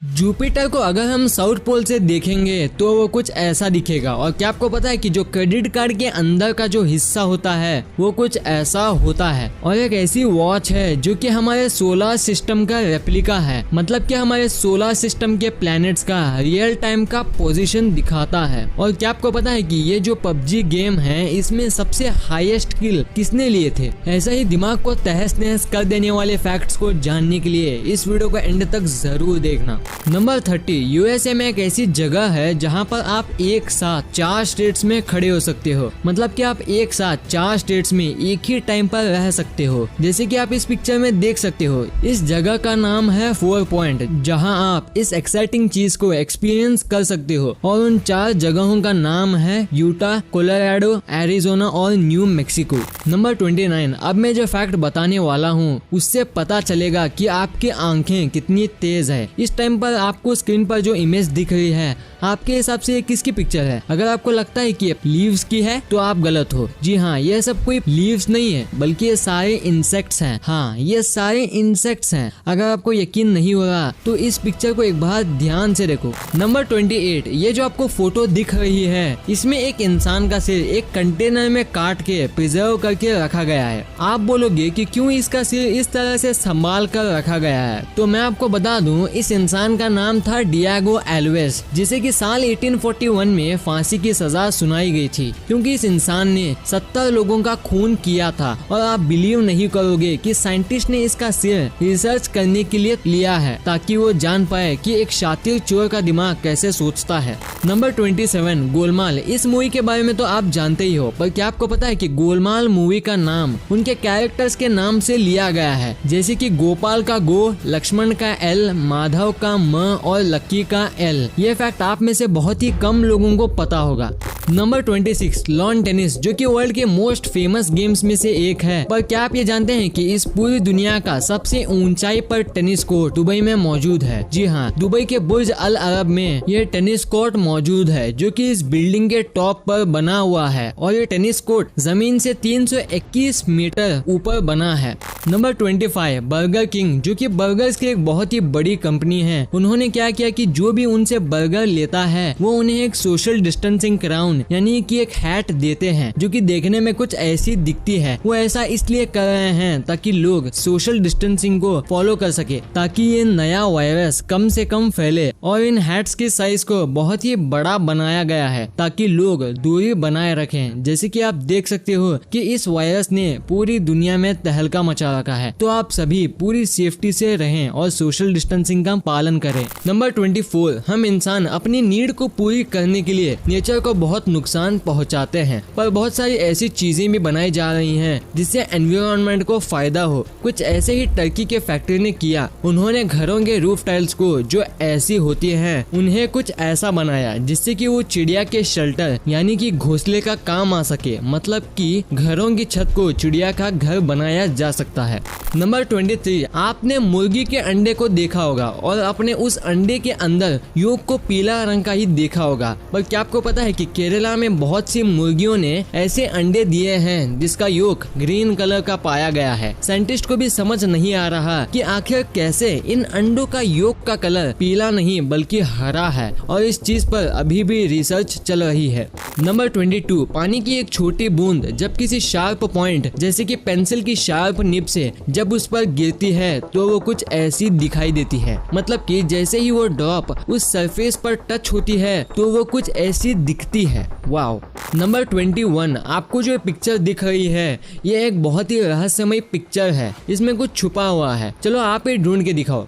Jupiter को अगर हम साउथ पोल से देखेंगे तो वो कुछ ऐसा दिखेगा। और क्या आपको पता है कि जो क्रेडिट कार्ड के अंदर का जो हिस्सा होता है वो कुछ ऐसा होता है। और एक ऐसी वॉच है जो कि हमारे सोलर सिस्टम का रेप्लिका है, मतलब कि हमारे सोलर सिस्टम के प्लैनेट्स का रियल टाइम का पोजीशन दिखाता है। और क्या आपको पता है कि ये जो पबजी गेम है इसमें सबसे हाईएस्ट किल किसने लिए थे? ऐसा ही दिमाग को तहस नहस कर देने वाले फैक्ट्स को जानने के लिए इस वीडियो को एंड तक जरूर देखना। नंबर 30, यूएसए में एक ऐसी जगह है जहां पर आप एक साथ 4 स्टेट्स में खड़े हो सकते हो, मतलब कि आप एक साथ 4 स्टेट्स में एक ही टाइम पर रह सकते हो। जैसे कि आप इस पिक्चर में देख सकते हो, इस जगह का नाम है 4 पॉइंट, जहां आप इस एक्साइटिंग चीज को एक्सपीरियंस कर सकते हो। और उन 4 जगहों का नाम है यूटा, कोलोराडो, एरिजोना और न्यू मैक्सिको। नंबर 29, अब मैं जो फैक्ट बताने वाला हूँ उससे पता चलेगा कि आपकी आंखें कितनी तेज है। इस टाइम पर आपको स्क्रीन पर जो इमेज दिख रही है आपके हिसाब से ये किसकी पिक्चर है? अगर आपको लगता है कि ये लीव्स की है तो आप गलत हो। जी हाँ, ये सब कोई लीव्स नहीं है बल्कि ये सारे इंसेक्ट्स हैं। हाँ, ये सारे इंसेक्ट्स हैं। अगर आपको यकीन नहीं हो रहा तो इस पिक्चर को एक बार ध्यान से देखो। नंबर 28, ये जो आपको फोटो दिख रही है इसमें एक इंसान का सिर एक कंटेनर में काट के प्रिजर्व करके रखा गया है। आप बोलोगे कि क्यों इसका सिर इस तरह से संभाल कर रखा गया है? तो मैं आपको बता दूं, इस इंसान का नाम था डिएगो एल्वेस, जिसे कि साल 1841 में फांसी की सजा सुनाई गई थी क्योंकि इस इंसान ने 70 लोगों का खून किया था। और आप बिलीव नहीं करोगे कि साइंटिस्ट ने इसका सिर रिसर्च करने के लिए लिया है ताकि वो जान पाए कि एक शातिर चोर का दिमाग कैसे सोचता है। नंबर 27, गोलमाल। इस मूवी के बारे में तो आप जानते ही हो, पर क्या आपको पता है कि गोलमाल मूवी का नाम उनके कैरेक्टर्स के नाम से लिया गया है, जैसे कि गोपाल का गो, लक्ष्मण का एल, माधव का म और लक्की का एल। ये फैक्ट आप में से बहुत ही कम लोगों को पता होगा। नंबर 26, लॉन टेनिस, जो कि वर्ल्ड के मोस्ट फेमस गेम्स में से एक है। पर क्या आप ये जानते हैं कि इस पूरी दुनिया का सबसे ऊंचाई पर टेनिस कोर्ट दुबई में मौजूद है? जी हाँ, दुबई के बुर्ज अल अरब में ये टेनिस कोर्ट मौजूद है, जो कि इस बिल्डिंग के टॉप पर बना हुआ है। और ये टेनिस कोर्ट जमीन से 321 मीटर ऊपर बना है। नंबर 25, बर्गर किंग, जो कि बर्गर्स की एक बहुत ही बड़ी कंपनी है। उन्होंने क्या किया कि जो भी उनसे बर्गर लेता है वो उन्हें एक सोशल डिस्टेंसिंग क्राउन यानी कि एक हैट देते हैं, जो कि देखने में कुछ ऐसी दिखती है। वो ऐसा इसलिए कर रहे हैं ताकि लोग सोशल डिस्टेंसिंग को फॉलो कर सके, ताकि ये नया वायरस कम से कम फैले। और इन हैट्स के साइज को बहुत ही बड़ा बनाया गया है ताकि लोग दूरी बनाए रखें। जैसे कि आप देख सकते हो कि इस वायरस ने पूरी दुनिया में तहलका मचा रखा है। तो आप सभी पूरी सेफ्टी से रहें और सोशल डिस्टेंसिंग का पालन करें। नंबर 24, हम इंसान अपनी नीड को पूरी करने के लिए नेचर को बहुत नुकसान पहुंचाते हैं, पर बहुत सारी ऐसी चीजें भी बनाई जा रही हैं जिससे एनवायरनमेंट को फायदा हो। कुछ ऐसे ही टर्की के फैक्ट्री ने किया। उन्होंने घरों के रूफ टाइल्स को जो ऐसी होती हैं उन्हें कुछ ऐसा बनाया जिससे कि वो चिड़िया के शेल्टर यानी कि घोंसले का काम आ सके, मतलब कि घरों की छत को चिड़िया का घर बनाया जा सकता है। नंबर 23, आपने मुर्गी के अंडे को देखा होगा और अपने उस अंडे के अंदर योग को पीला रंग का ही देखा होगा। पर क्या आपको पता है कि केरला में बहुत सी मुर्गियों ने ऐसे अंडे दिए हैं जिसका योग ग्रीन कलर का पाया गया है। साइंटिस्ट को भी समझ नहीं आ रहा कि आखिर कैसे इन अंडों का योग का कलर पीला नहीं बल्कि हरा है, और इस चीज पर अभी भी रिसर्च चल रही है। नंबर 22, पानी की एक छोटी बूंद जब किसी शार्प पॉइंट जैसे कि पेंसिल की शार्प निब से जब उस पर गिरती है तो वो कुछ ऐसी दिखाई देती है, मतलब कि जैसे ही वो ड्रॉप उस सरफेस पर टच होती है तो वो कुछ ऐसी दिखती है। वाओ। नंबर 21, आपको जो पिक्चर दिख रही है ये एक बहुत ही रहस्यमय पिक्चर है। इसमें कुछ छुपा हुआ है। चलो आप ही ढूंढ के दिखाओ।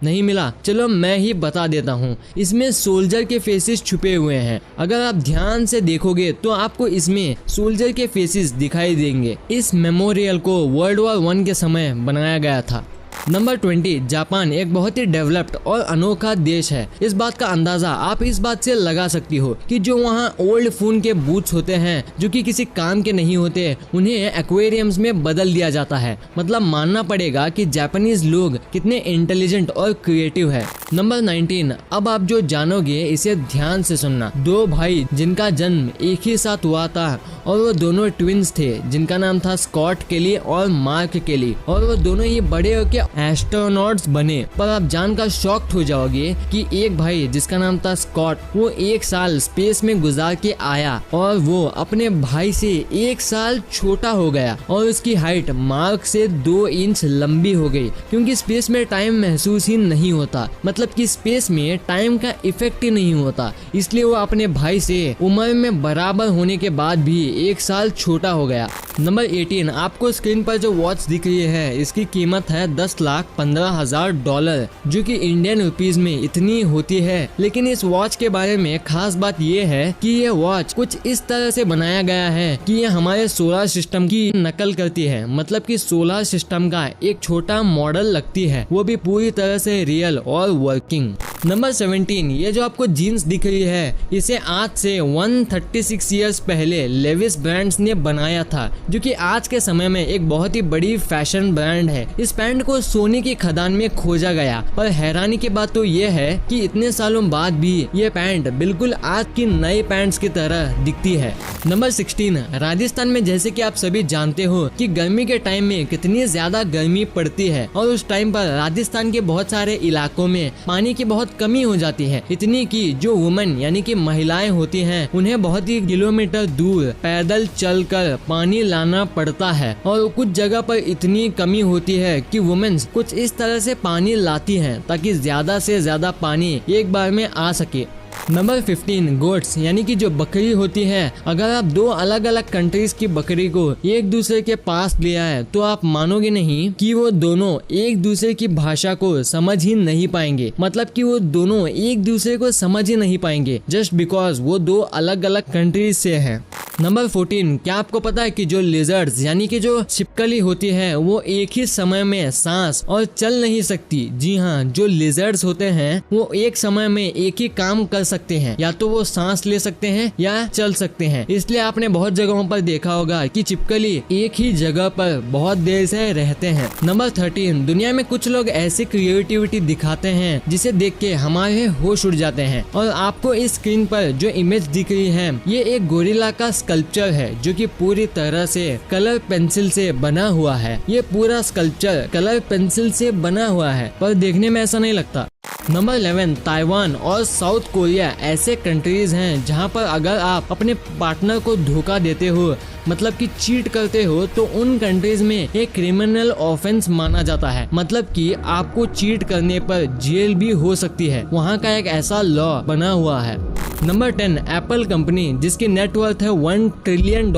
नहीं मिला? चलो मैं ही बता देता हूँ। इसमें सोल्जर के फेसेस छुपे हुए हैं। अगर आप ध्यान से देखोगे तो आपको इसमें सोल्जर के फेसेस दिखाई देंगे। इस मेमोरियल को वर्ल्ड वॉर 1 के समय बनाया गया था। नंबर 20, जापान एक बहुत ही डेवलप्ड और अनोखा देश है। इस बात का अंदाजा आप इस बात से लगा सकती हो कि जो वहाँ ओल्ड फोन के बूथ्स होते हैं जो कि किसी काम के नहीं होते, उन्हें एक्वेरियम्स में बदल दिया जाता है। मतलब मानना पड़ेगा कि जापानीज लोग कितने इंटेलिजेंट और क्रिएटिव है। नंबर 19, अब आप जो जानोगे इसे ध्यान से सुनना। 2 भाई जिनका जन्म एक ही साथ हुआ था और वो दोनों ट्विंस थे जिनका नाम था स्कॉट केली और मार्क केली, और वो दोनों ही बड़े होकर एस्ट्रोनॉट्स बने। पर आप जानकर शॉक्ड हो जाओगे कि एक भाई जिसका नाम था स्कॉट, वो 1 साल स्पेस में गुजार के आया और वो अपने भाई से 1 साल छोटा हो गया और उसकी हाइट मार्क से 2 इंच लंबी हो गई, क्योंकि स्पेस में टाइम महसूस ही नहीं होता। मतलब कि स्पेस में टाइम का इफेक्ट ही नहीं होता, इसलिए वो अपने भाई से उम्र में बराबर होने के बाद भी 1 साल छोटा हो गया। नंबर 18, आपको स्क्रीन पर जो वॉच दिख रही है इसकी कीमत है $10,15,000, जो कि इंडियन रुपीज में इतनी होती है। लेकिन इस वॉच के बारे में खास बात ये है कि ये वॉच कुछ इस तरह से बनाया गया है कि ये हमारे सोलर सिस्टम की नकल करती है। मतलब कि सोलर सिस्टम का एक छोटा मॉडल लगती है, वो भी पूरी तरह से रियल और वर्किंग। नंबर 17, ये जो आपको जीन्स दिख रही है इसे आज से 136 ईयर्स पहले लेविस ब्रांड्स ने बनाया था, जो कि आज के समय में एक बहुत ही बड़ी फैशन ब्रांड है। इस पैंट को सोने की खदान में खोजा गया, पर हैरानी की बात तो ये है कि इतने सालों बाद भी ये पैंट बिल्कुल आज की नई पैंट्स की तरह दिखती है। नंबर 16, राजस्थान में जैसे कि आप सभी जानते हो कि गर्मी के टाइम में कितनी ज्यादा गर्मी पड़ती है और उस टाइम पर राजस्थान के बहुत सारे इलाकों में पानी की बहुत कमी हो जाती है, इतनी कि जो वुमेन यानी कि महिलाएं होती हैं उन्हें बहुत ही किलोमीटर दूर पैदल चलकर पानी लाना पड़ता है। और कुछ जगह पर इतनी कमी होती है कि वुमेन्स कुछ इस तरह से पानी लाती हैं ताकि ज्यादा से ज्यादा पानी एक बार में आ सके। नंबर 15, गोट्स यानी कि जो बकरी होती है। अगर आप 2 अलग अलग कंट्रीज की बकरी को एक दूसरे के पास ले आए तो आप मानोगे नहीं कि वो दोनों एक दूसरे की भाषा को समझ ही नहीं पाएंगे। मतलब कि वो दोनों एक दूसरे को समझ ही नहीं पाएंगे जस्ट बिकॉज वो 2 अलग अलग कंट्रीज से हैं। नंबर 14, क्या आपको पता है कि जो लिजर्ड्स यानी कि जो छिपकली होती है वो एक ही समय में सांस और चल नहीं सकती। जी हाँ, जो लिजर्ड्स होते हैं वो एक समय में एक ही काम कर सकते हैं, या तो वो सांस ले सकते हैं या चल सकते हैं। इसलिए आपने बहुत जगहों पर देखा होगा कि छिपकली एक ही जगह पर बहुत देर से रहते हैं। नंबर 13, दुनिया में कुछ लोग ऐसी क्रिएटिविटी दिखाते हैं जिसे देख के हमारे होश उड़ जाते हैं। और आपको इस स्क्रीन पर जो इमेज दिख रही है ये एक गोरिल्ला का स्कल्पचर है, जो कि पूरी तरह से कलर पेंसिल से बना हुआ है। ये पूरा स्कल्पचर कलर पेंसिल से बना हुआ है, पर देखने में ऐसा नहीं लगता। नंबर 11, ताइवान और साउथ कोरिया ऐसे कंट्रीज हैं जहां पर अगर आप अपने पार्टनर को धोखा देते हो, मतलब कि चीट करते हो, तो उन कंट्रीज में एक क्रिमिनल ऑफेंस माना जाता है। मतलब कि आपको चीट करने पर जेल भी हो सकती है, वहां का एक ऐसा लॉ बना हुआ है। नंबर 10, एप्पल कंपनी जिसकी नेटवर्थ है $1 ट्रिलियन,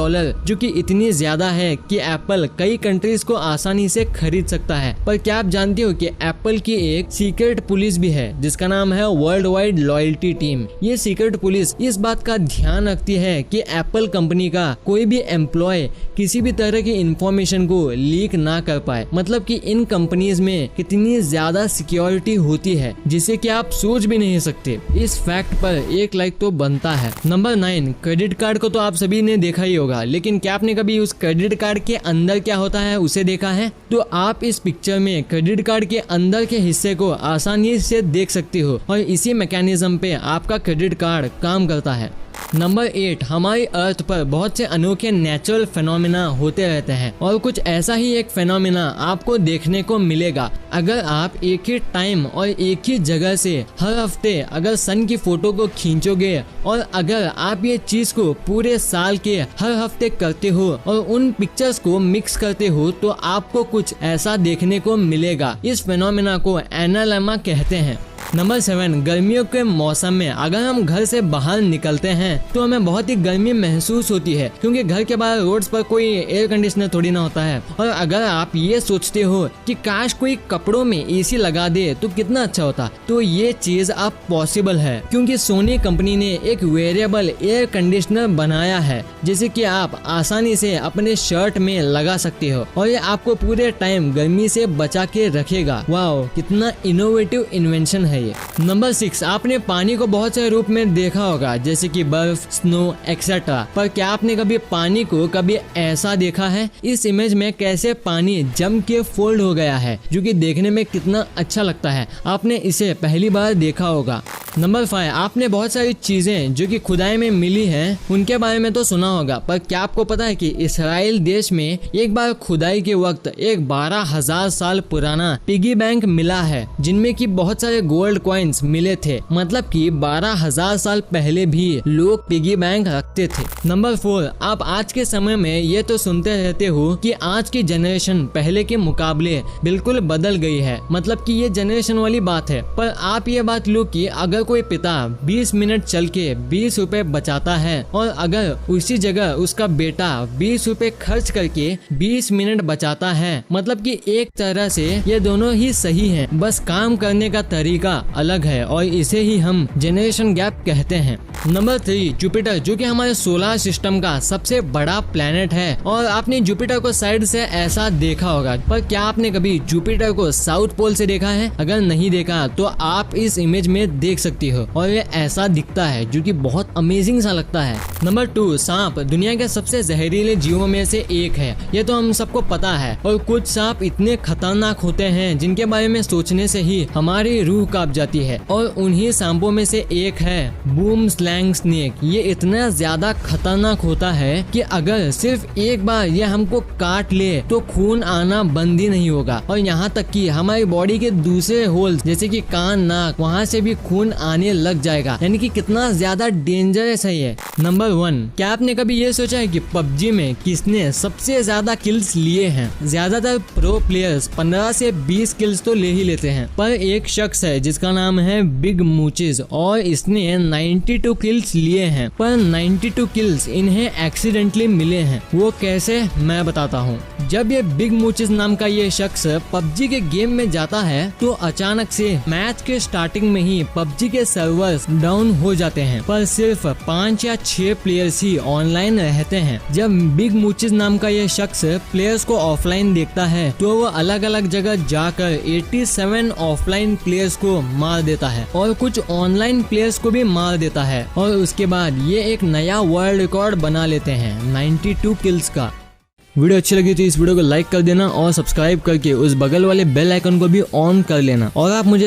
जो कि इतनी ज्यादा है कि एप्पल कई कंट्रीज को आसानी से खरीद सकता है। पर क्या आप जानते हो कि एप्पल की एक सीक्रेट पुलिस भी है जिसका नाम है वर्ल्ड वाइड लॉयल्टी टीम। ये सीक्रेट पुलिस इस बात का ध्यान रखती है कि एप्पल कंपनी का कोई भी एम्प्लॉय किसी भी तरह की इंफॉर्मेशन को लीक ना कर पाए। मतलब कि इन कंपनीज में कितनी ज्यादा सिक्योरिटी होती है जिसे कि आप सोच भी नहीं सकते। इस फैक्ट पर एक लाइक तो बनता है। नंबर 9, क्रेडिट कार्ड को तो आप सभी ने देखा ही होगा, लेकिन क्या आपने कभी उस क्रेडिट कार्ड के अंदर क्या होता है उसे देखा है? तो आप इस पिक्चर में क्रेडिट कार्ड के अंदर के हिस्से को आसानी से देख सकते हो और इसी मैकेनिज्म पे आपका क्रेडिट कार्ड काम करता है। नंबर 8, हमारी अर्थ पर बहुत से अनोखे नेचुरल फेनोमेना होते रहते हैं और कुछ ऐसा ही एक फेनोमेना आपको देखने को मिलेगा अगर आप एक ही टाइम और एक ही जगह से हर हफ्ते अगर सन की फोटो को खींचोगे और अगर आप ये चीज को पूरे साल के हर हफ्ते करते हो और उन पिक्चर्स को मिक्स करते हो तो आपको कुछ ऐसा देखने को मिलेगा। इस फेनोमेना को एनालेमा कहते हैं। नंबर 7, गर्मियों के मौसम में अगर हम घर से बाहर निकलते हैं तो हमें बहुत ही गर्मी महसूस होती है, क्योंकि घर के बाहर रोड्स पर कोई एयर कंडीशनर थोड़ी ना होता है। और अगर आप ये सोचते हो कि काश कोई कपड़ों में एसी लगा दे तो कितना अच्छा होता, तो ये चीज अब पॉसिबल है, क्योंकि सोनी कंपनी ने एक वेरिएबल एयर कंडीशनर बनाया है जिसे कि आप आसानी से अपने शर्ट में लगा सकते हो और ये आपको पूरे टाइम गर्मी से बचा के रखेगा। वाओ, कितना इनोवेटिव इन्वेंशन है ये। नंबर 6, आपने पानी को बहुत से रूप में देखा होगा जैसे कि बर्फ, स्नो एक्सेट्रा, पर क्या आपने कभी पानी को कभी ऐसा देखा है? इस इमेज में कैसे पानी जम के फोल्ड हो गया है, जो कि देखने में कितना अच्छा लगता है। आपने इसे पहली बार देखा होगा। नंबर 5, आपने बहुत सारी चीजें जो कि खुदाई में मिली हैं उनके बारे में तो सुना होगा, पर क्या आपको पता है कि इसराइल देश में एक बार खुदाई के वक्त एक 12,000 साल पुराना पिगी बैंक मिला है, जिनमें कि बहुत सारे गोल्ड कॉइन्स मिले थे। मतलब कि 12,000 साल पहले भी लोग पिगी बैंक रखते थे। नंबर 4, आप आज के समय में ये तो सुनते रहते हो कि आज की जनरेशन पहले के मुकाबले बिल्कुल बदल गई है। मतलब कि ये जनरेशन वाली बात है, पर आप ये बात लो कि अगर कोई पिता 20 मिनट चल के 20 रुपए बचाता है और अगर उसी जगह उसका बेटा 20 रुपए खर्च करके 20 मिनट बचाता है, मतलब कि एक तरह से ये दोनों ही सही हैं, बस काम करने का तरीका अलग है और इसे ही हम जनरेशन गैप कहते हैं। नंबर 3, जुपिटर, जो कि हमारे सोलर सिस्टम का सबसे बड़ा प्लेनेट है और आपने जुपिटर को साइड से ऐसा देखा होगा, पर क्या आपने कभी जुपिटर को साउथ पोल से देखा है? अगर नहीं देखा तो आप इस इमेज में देख सकती हो और ये ऐसा दिखता है जो कि बहुत अमेजिंग सा लगता है। नंबर 2, सांप दुनिया के सबसे जहरीले जीवों में से एक है, ये तो हम सबको पता है। और कुछ सांप इतने खतरनाक होते हैं जिनके बारे में सोचने से ही हमारी रूह कांप जाती है, और उन्हीं सांपों में से एक है बूम स्लैंग स्नेक। ये इतना ज्यादा खतरनाक होता है कि अगर सिर्फ एक बार ये हमको काट ले तो खून आना बंद ही नहीं होगा, और यहाँ तक कि हमारी बॉडी के दूसरे होल्स जैसे कि कान, नाक, वहाँ से भी खून आने लग जाएगा। यानी कि कितना ज्यादा डेंजरस है ये। नंबर 1, क्या आपने कभी ये सोचा है कि पबजी में किसने सबसे ज्यादा किल्स लिए हैं? ज्यादातर प्रो प्लेयर्स 15 से 20 किल्स तो ले ही लेते हैं, पर एक शख्स है जिसका नाम है बिग मूचेस और इसने 92 किल्स लिए हैं, पर 92 किल्स इन्हें एक्सीडेंटली मिले हैं। वो कैसे, मैं बताता हूँ। जब ये बिग मूचेस नाम का ये शख्स पबजी के गेम में जाता है तो अचानक से मैच के स्टार्टिंग में ही पबजी के सर्वर्स डाउन हो जाते हैं, पर सिर्फ 5 या 6 प्लेयर्स ही ऑनलाइन रहते हैं। जब बिग मूचेस नाम का ये शख्स प्लेयर्स को ऑफलाइन देखता है तो वो अलग अलग जगह जाकर 87 ऑफलाइन प्लेयर्स को मार देता है और कुछ ऑनलाइन प्लेयर्स को भी मार देता है, और उसके बाद ये एक नया वर्ल्ड रिकॉर्ड बना लेते हैं 92 किल्स का। वीडियो अच्छी लगी तो इस वीडियो को लाइक कर देना और सब्सक्राइब करके उस बगल वाले बेल आइकन को भी ऑन कर लेना, और आप मुझे